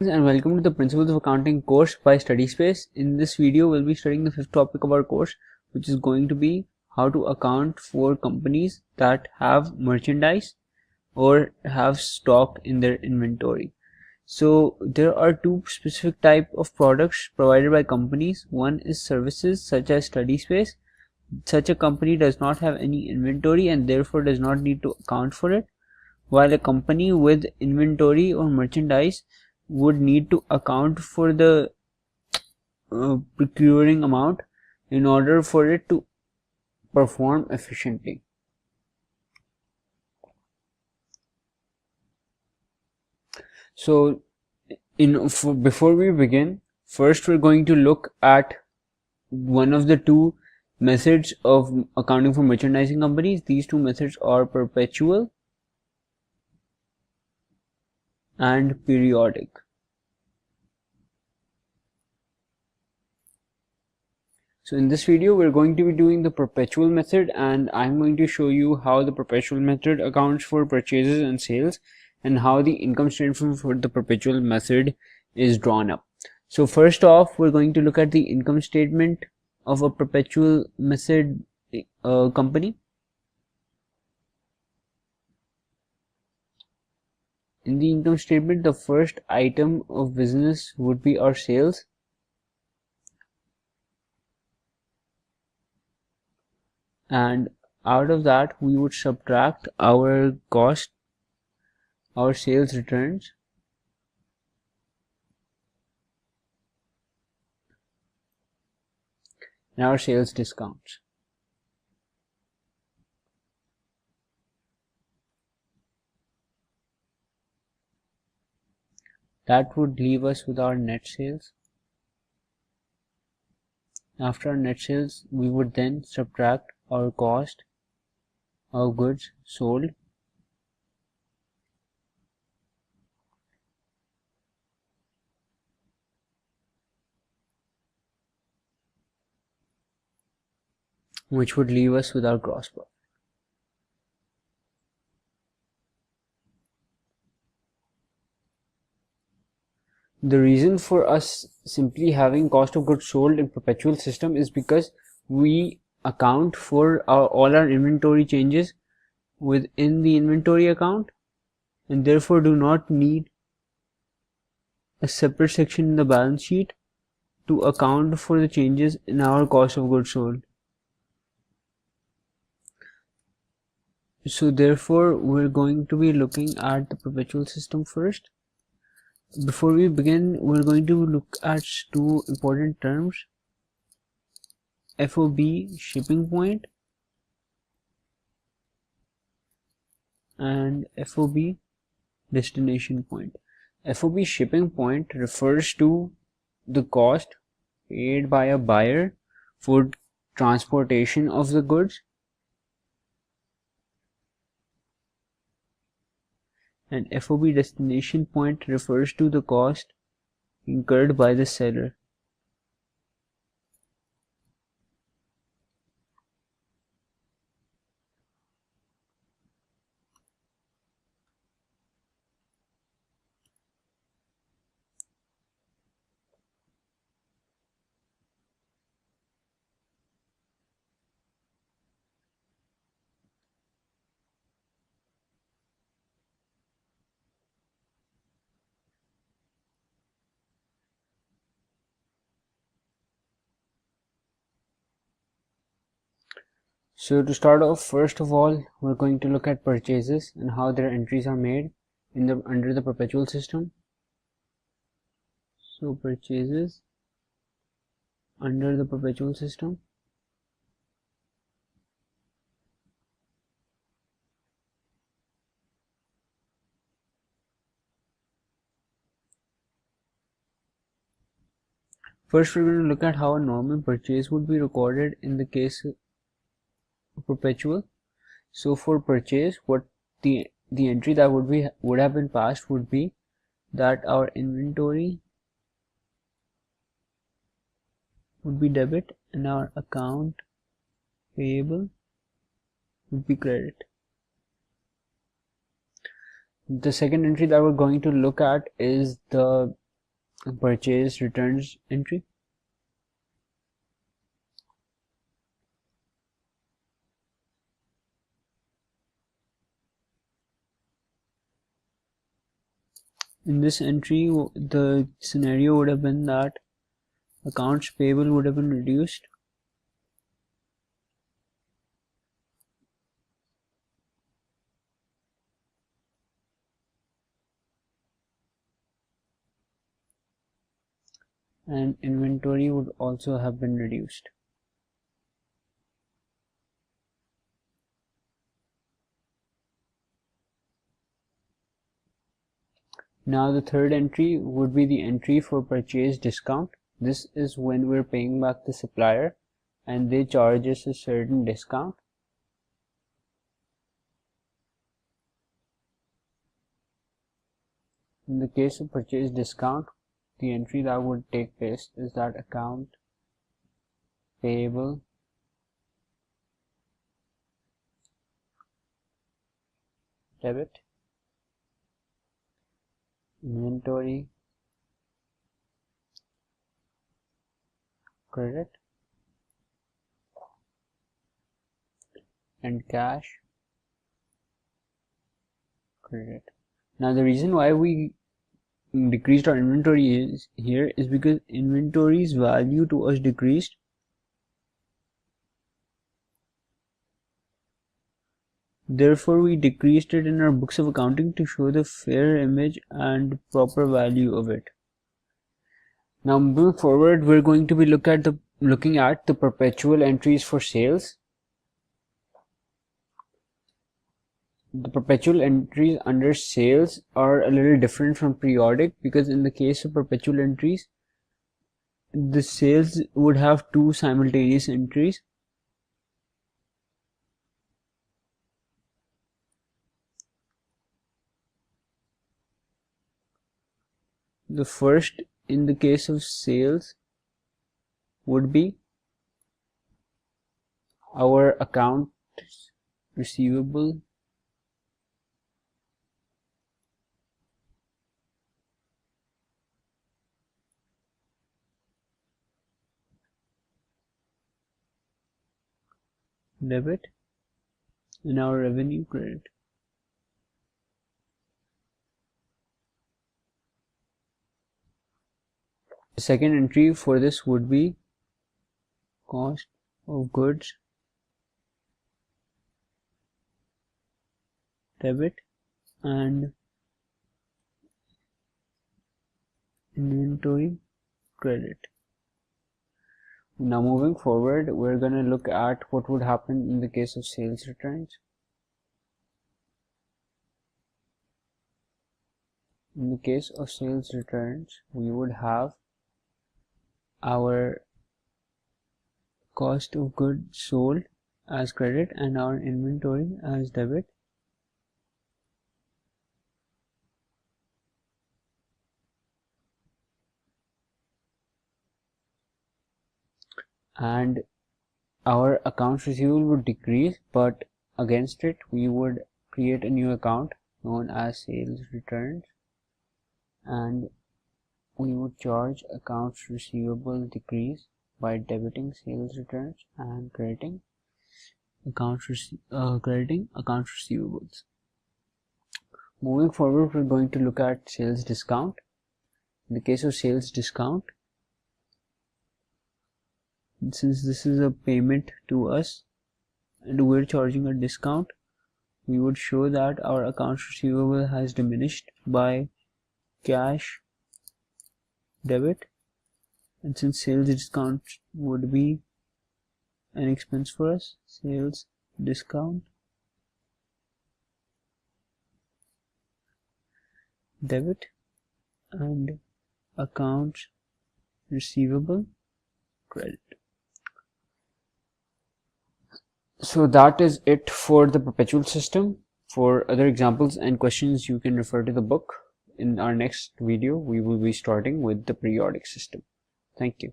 And welcome to the Principles of Accounting course by StudySpace. In this video, we'll be studying the fifth topic of our course, which is going to be how to account for companies that have merchandise or have stock in their inventory. So there are two specific types of products provided by companies. One is services such as StudySpace. Such a company does not have any inventory and therefore does not need to account for it, while a company with inventory or merchandise would need to account for the procuring amount in order for it to perform efficiently. So before we begin, first we're going to look at one of the two methods of accounting for merchandising companies. These two methods are perpetual and periodic. So in this video, we're going to be doing the perpetual method, and I'm going to show you how the perpetual method accounts for purchases and sales and how the income statement for the perpetual method is drawn up. So first off, we're going to look at the income statement of a perpetual method company. In the income statement, the first item of business would be our sales. And out of that, we would subtract our cost, our sales returns, and our sales discounts. That would leave us with our net sales. After our net sales, we would then subtract our cost of goods sold, which would leave us with our gross profit. The reason for us simply having cost of goods sold in perpetual system is because we account for all our inventory changes within the inventory account and therefore do not need a separate section in the balance sheet to account for the changes in our cost of goods sold. So therefore we're going to be looking at the perpetual system first. Before we begin, we're going to look at two important terms: FOB shipping point and FOB destination point. FOB shipping point refers to the cost paid by a buyer for transportation of the goods, and FOB destination point refers to the cost incurred by the seller. So to start off, first of all, we're going to look at purchases and how their entries are made under the perpetual system. So purchases under the perpetual system. First, we're going to look at how a normal purchase would be recorded in the case of perpetual. So for purchase, what the entry that would have been passed would be that our inventory would be debit and our account payable would be credit. The second entry that we're going to look at is the purchase returns entry. In this entry, the scenario would have been that accounts payable would have been reduced, and inventory would also have been reduced. Now the third entry would be the entry for purchase discount. This is when we're paying back the supplier and they charge us a certain discount. In the case of purchase discount, the entry that would take place is that account payable debit, inventory credit, and cash credit. Now the reason why we decreased our inventory is because inventory's value to us decreased. Therefore, we decreased it in our books of accounting to show the fair image and proper value of it. Now, moving forward, we're going to be looking at the perpetual entries for sales. The perpetual entries under sales are a little different from periodic, because in the case of perpetual entries, the sales would have two simultaneous entries. The first, in the case of sales, would be our account receivable debit and our revenue credit. The second entry for this would be cost of goods debit and inventory credit. Now moving forward, we're going to look at what would happen in the case of sales returns. In the case of sales returns, we would have our cost of goods sold as credit and our inventory as debit. And our accounts receivable would decrease, but against it we would create a new account known as sales returns, and we would charge accounts receivable decrease by debiting sales returns and crediting accounts receivables. Moving forward, we're going to look at sales discount. In the case of sales discount, since this is a payment to us and we're charging a discount, we would show that our accounts receivable has diminished by cash debit, and since sales discount would be an expense for us, sales discount debit and accounts receivable credit. So that is it for the perpetual system. For other examples and questions, you can refer to the book. In our next video, we will be starting with the periodic system. Thank you.